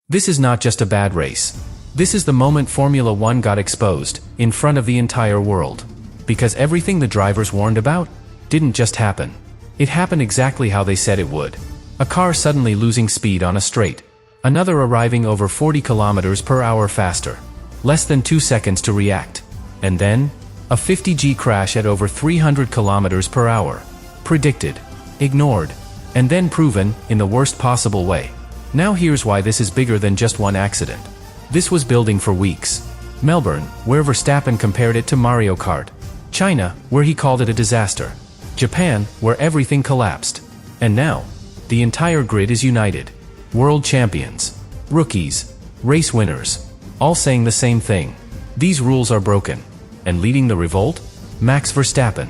This is not just a bad race. This is the moment Formula One got exposed, in front of the entire world. Because everything the drivers warned about didn't just happen. It happened exactly how they said it would. A car suddenly losing speed on a straight. Another arriving over 40 kilometers per hour faster. Less than 2 seconds to react. And then, a 50G crash at over 300 kilometers per hour. Predicted, ignored, and then proven in the worst possible way. Now here's why this is bigger than just one accident. This was building for weeks. Melbourne, where Verstappen compared it to Mario Kart. China, where he called it a disaster. Japan, where everything collapsed. And now, the entire grid is united. World champions, rookies, race winners, all saying the same thing. These rules are broken. And leading the revolt? Max Verstappen.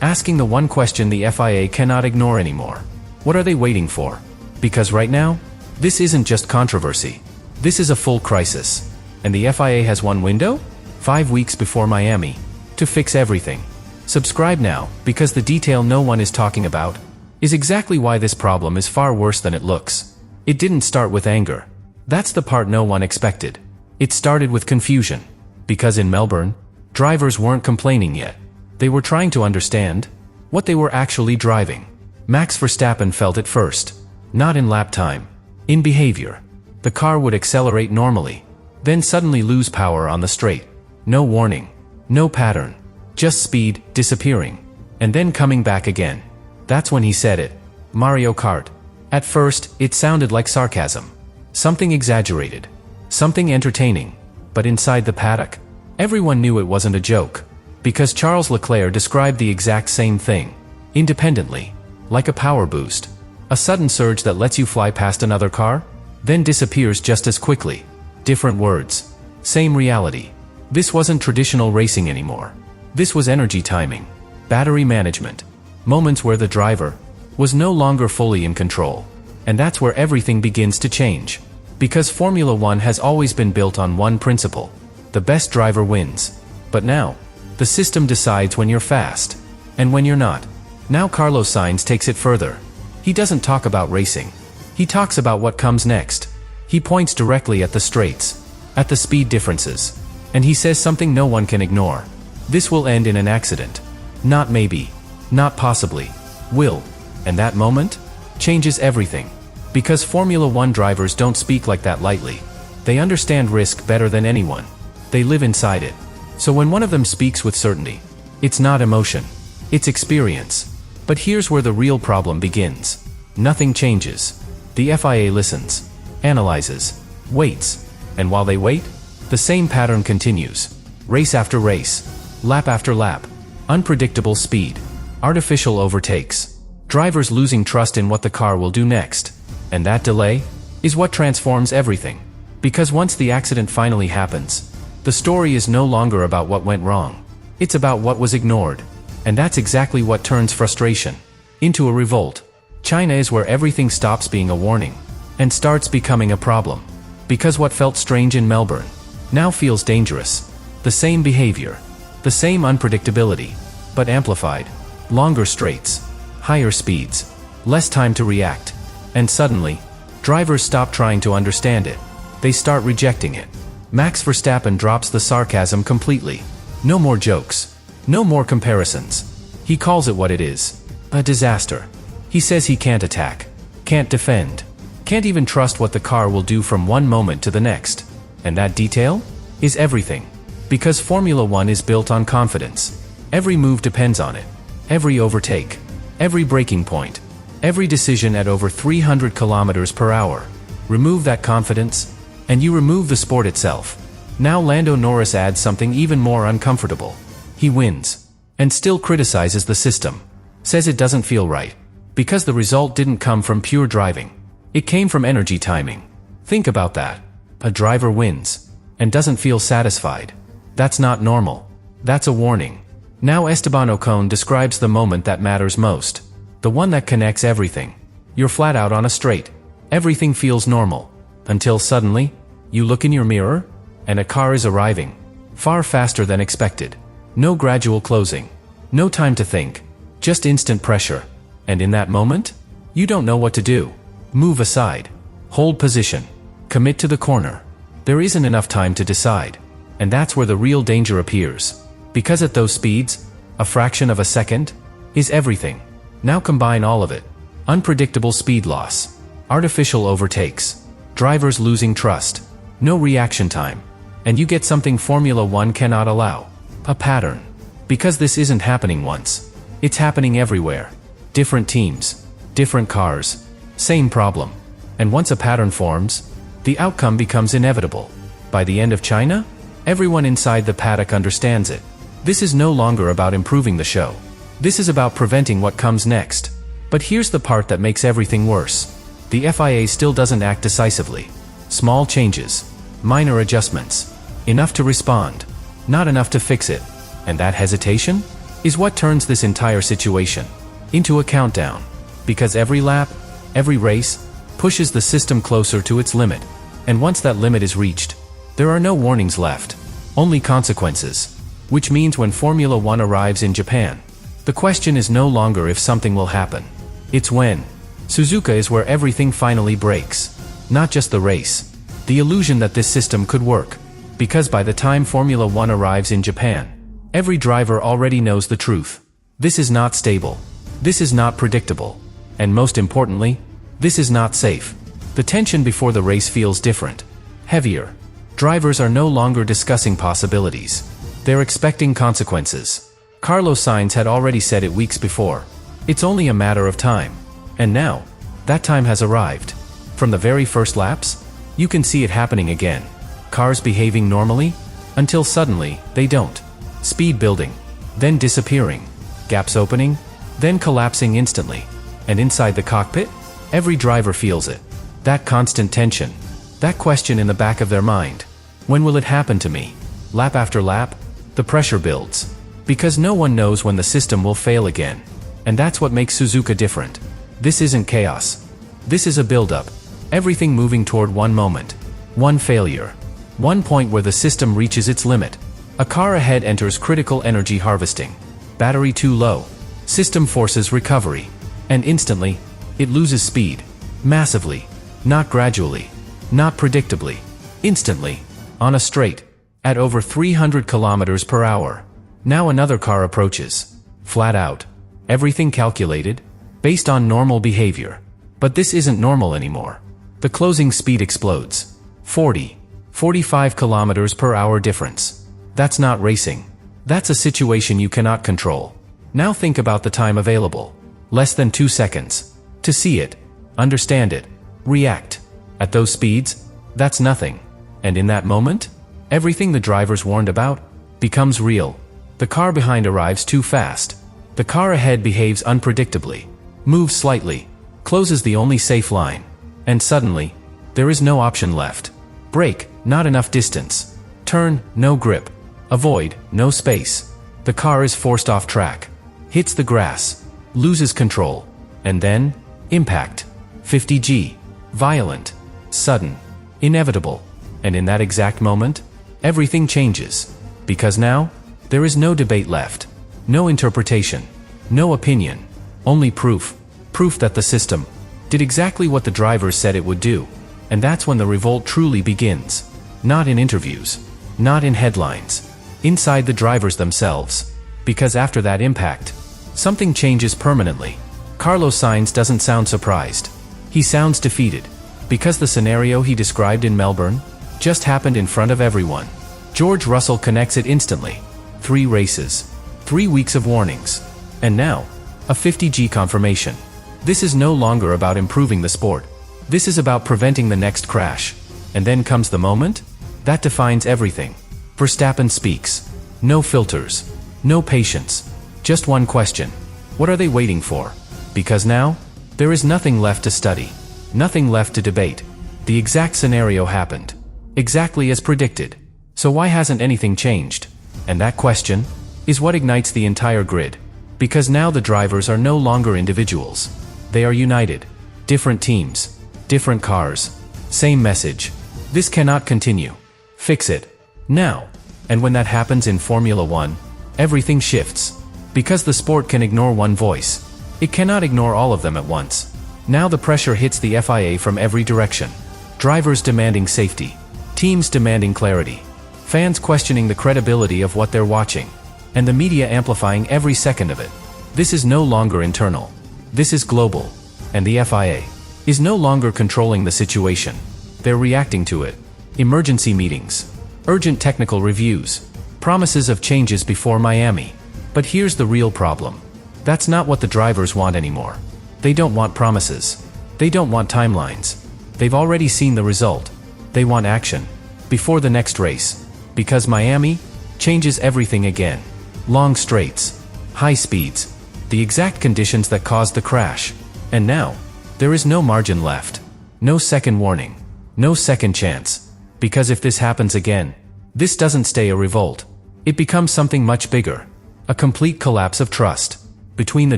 Asking the one question the FIA cannot ignore anymore. What are they waiting for? Because right now, this isn't just controversy. This is a full crisis. And the FIA has one window? 5 weeks before Miami. To fix everything. Subscribe now, because the detail no one is talking about is exactly why this problem is far worse than it looks. It didn't start with anger. That's the part no one expected. It started with confusion. Because in Melbourne, drivers weren't complaining yet. They were trying to understand what they were actually driving. Max Verstappen felt it first. Not in lap time. In behavior. The car would accelerate normally, then suddenly lose power on the straight. No warning. No pattern. Just speed, disappearing. And then coming back again. That's when he said it. Mario Kart. At first, it sounded like sarcasm. Something exaggerated. Something entertaining. But inside the paddock, everyone knew it wasn't a joke. Because Charles Leclerc described the exact same thing. Independently. Like a power boost. A sudden surge that lets you fly past another car, then disappears just as quickly. Different words. Same reality. This wasn't traditional racing anymore. This was energy timing. Battery management. Moments where the driver was no longer fully in control. And that's where everything begins to change. Because Formula One has always been built on one principle. The best driver wins. But now, the system decides when you're fast. And when you're not. Now Carlos Sainz takes it further. He doesn't talk about racing. He talks about what comes next. He points directly at the straights. At the speed differences. And he says something no one can ignore. This will end in an accident. Not maybe. Not possibly. Will. And that moment changes everything. Because Formula One drivers don't speak like that lightly. They understand risk better than anyone. They live inside it. So when one of them speaks with certainty, it's not emotion. It's experience. But here's where the real problem begins. Nothing changes. The FIA listens, analyzes, waits. And while they wait, the same pattern continues. Race after race, lap after lap. Unpredictable speed. Artificial overtakes. Drivers losing trust in what the car will do next. And that delay is what transforms everything. Because once the accident finally happens, the story is no longer about what went wrong. It's about what was ignored. And that's exactly what turns frustration into a revolt. China is where everything stops being a warning and starts becoming a problem. Because what felt strange in Melbourne now feels dangerous. The same behavior, the same unpredictability, but amplified. Longer straights, higher speeds, less time to react. And suddenly, drivers stop trying to understand it. They start rejecting it. Max Verstappen drops the sarcasm completely. No more jokes. No more comparisons. He calls it what it is. A disaster. He says he can't attack. Can't defend. Can't even trust what the car will do from one moment to the next. And that detail is everything. Because Formula One is built on confidence. Every move depends on it. Every overtake. Every braking point. Every decision at over 300 kilometers per hour. Remove that confidence, and you remove the sport itself. Now Lando Norris adds something even more uncomfortable. He wins. And still criticizes the system. Says it doesn't feel right. Because the result didn't come from pure driving. It came from energy timing. Think about that. A driver wins. And doesn't feel satisfied. That's not normal. That's a warning. Now Esteban Ocon describes the moment that matters most. The one that connects everything. You're flat out on a straight. Everything feels normal. Until suddenly, you look in your mirror, and a car is arriving. Far faster than expected. No gradual closing. No time to think. Just instant pressure. And in that moment, you don't know what to do. Move aside. Hold position. Commit to the corner. There isn't enough time to decide. And that's where the real danger appears. Because at those speeds, a fraction of a second is everything. Now combine all of it. Unpredictable speed loss. Artificial overtakes. Drivers losing trust. No reaction time. And you get something Formula One cannot allow. A pattern. Because this isn't happening once. It's happening everywhere. Different teams. Different cars. Same problem. And once a pattern forms, the outcome becomes inevitable. By the end of China, everyone inside the paddock understands it. This is no longer about improving the show. This is about preventing what comes next. But here's the part that makes everything worse. The FIA still doesn't act decisively. Small changes. Minor adjustments. Enough to respond. Not enough to fix it. And that hesitation is what turns this entire situation into a countdown. Because every lap, every race, pushes the system closer to its limit. And once that limit is reached, there are no warnings left. Only consequences. Which means when Formula One arrives in Japan, the question is no longer if something will happen. It's when. Suzuka is where everything finally breaks. Not just the race. The illusion that this system could work. Because by the time Formula One arrives in Japan, every driver already knows the truth. This is not stable. This is not predictable. And most importantly, this is not safe. The tension before the race feels different. Heavier. Drivers are no longer discussing possibilities. They're expecting consequences. Carlos Sainz had already said it weeks before. It's only a matter of time. And now, that time has arrived. From the very first laps, you can see it happening again. Cars behaving normally, until suddenly, they don't. Speed building, then disappearing. Gaps opening, then collapsing instantly. And inside the cockpit, every driver feels it. That constant tension. That question in the back of their mind. When will it happen to me? Lap after lap, the pressure builds. Because no one knows when the system will fail again. And that's what makes Suzuka different. This isn't chaos. This is a build-up. Everything moving toward one moment. One failure. One point where the system reaches its limit. A car ahead enters critical energy harvesting. Battery too low. System forces recovery. And instantly, it loses speed. Massively. Not gradually. Not predictably. Instantly. On a straight. At over 300 kilometers per hour. Now another car approaches. Flat out. Everything calculated. Based on normal behavior. But this isn't normal anymore. The closing speed explodes. 45 kilometers per hour difference. That's not racing. That's a situation you cannot control. Now think about the time available. Less than 2 seconds. To see it. Understand it. React. At those speeds, that's nothing. And in that moment, everything the drivers warned about becomes real. The car behind arrives too fast. The car ahead behaves unpredictably. Moves slightly. Closes the only safe line. And suddenly, there is no option left. Brake, not enough distance. Turn, no grip. Avoid, no space. The car is forced off track. Hits the grass. Loses control. And then, impact. 50G. Violent. Sudden. Inevitable. And in that exact moment, everything changes. Because now, there is no debate left. No interpretation. No opinion. Only proof. Proof that the system did exactly what the drivers said it would do. And that's when the revolt truly begins. Not in interviews. Not in headlines. Inside the drivers themselves. Because after that impact, something changes permanently. Carlos Sainz doesn't sound surprised. He sounds defeated. Because the scenario he described in Melbourne just happened in front of everyone. George Russell connects it instantly. 3 races. 3 weeks of warnings. And now, a 50G confirmation. This is no longer about improving the sport. This is about preventing the next crash. And then comes the moment that defines everything. Verstappen speaks. No filters. No patience. Just one question. What are they waiting for? Because now, there is nothing left to study. Nothing left to debate. The exact scenario happened. Exactly as predicted. So why hasn't anything changed? And that question is what ignites the entire grid. Because now the drivers are no longer individuals. They are united. Different teams. Different cars. Same message. This cannot continue. Fix it. Now. And when that happens in Formula One, everything shifts. Because the sport can ignore one voice. It cannot ignore all of them at once. Now the pressure hits the FIA from every direction. Drivers demanding safety. Teams demanding clarity. Fans questioning the credibility of what they're watching. And the media amplifying every second of it. This is no longer internal. This is global. And the FIA is no longer controlling the situation. They're reacting to it. Emergency meetings. Urgent technical reviews. Promises of changes before Miami. But here's the real problem. That's not what the drivers want anymore. They don't want promises. They don't want timelines. They've already seen the result. They want action. Before the next race. Because Miami changes everything again. Long straights. High speeds. The exact conditions that caused the crash. And now, there is no margin left. No second warning. No second chance. Because if this happens again, this doesn't stay a revolt. It becomes something much bigger. A complete collapse of trust. Between the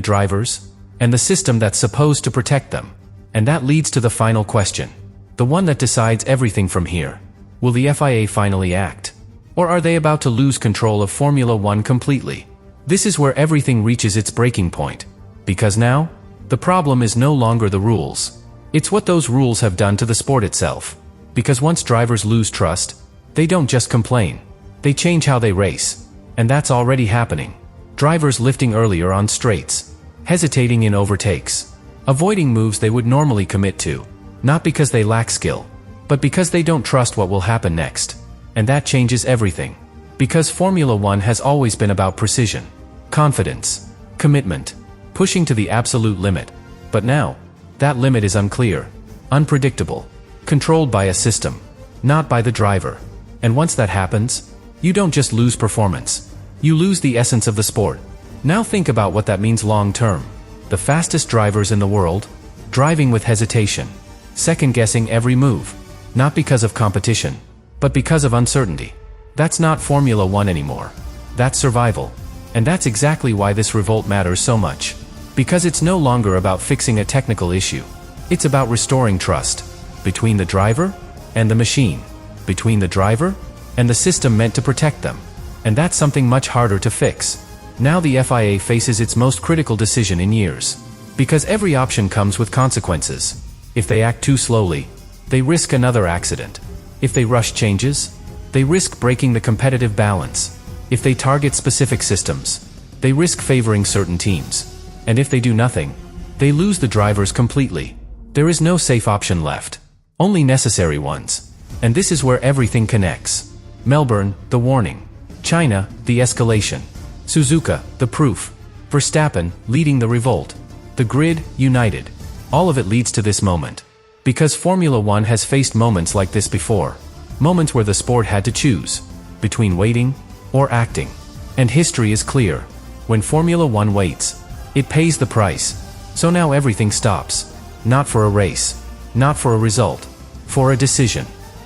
drivers and the system that's supposed to protect them. And that leads to the final question. The one that decides everything from here. Will the FIA finally act? Or are they about to lose control of Formula One completely? This is where everything reaches its breaking point. Because now, the problem is no longer the rules. It's what those rules have done to the sport itself. Because once drivers lose trust, they don't just complain. They change how they race. And that's already happening. Drivers lifting earlier on straights. Hesitating in overtakes. Avoiding moves they would normally commit to. Not because they lack skill, but because they don't trust what will happen next. And that changes everything. Because Formula One has always been about precision, confidence, commitment, pushing to the absolute limit. But now, that limit is unclear, unpredictable, controlled by a system, not by the driver. And once that happens, you don't just lose performance. You lose the essence of the sport. Now think about what that means long term. The fastest drivers in the world, driving with hesitation, second-guessing every move, not because of competition, but because of uncertainty. That's not Formula One anymore. That's survival. And that's exactly why this revolt matters so much. Because it's no longer about fixing a technical issue. It's about restoring trust. Between the driver and the machine. Between the driver and the system meant to protect them. And that's something much harder to fix. Now the FIA faces its most critical decision in years. Because every option comes with consequences. If they act too slowly, they risk another accident. If they rush changes, they risk breaking the competitive balance. If they target specific systems, they risk favoring certain teams. And if they do nothing, they lose the drivers completely. There is no safe option left. Only necessary ones. And this is where everything connects. Melbourne, the warning. China, the escalation. Suzuka, the proof. Verstappen, leading the revolt. The grid, united. All of it leads to this moment. Because Formula One has faced moments like this before. Moments where the sport had to choose. Between waiting or acting. And history is clear. When Formula One waits, it pays the price. So now everything stops. Not for a race. Not for a result. For a decision.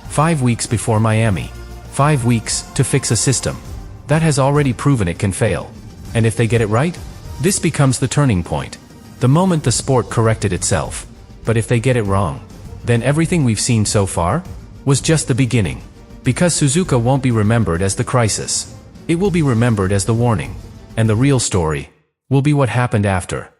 5 weeks before Miami. 5 weeks to fix a system that has already proven it can fail. And if they get it right, this becomes the turning point. The moment the sport corrected itself. But if they get it wrong, then everything we've seen so far was just the beginning. Because Suzuka won't be remembered as the crisis. It will be remembered as the warning. And the real story will be what happened after.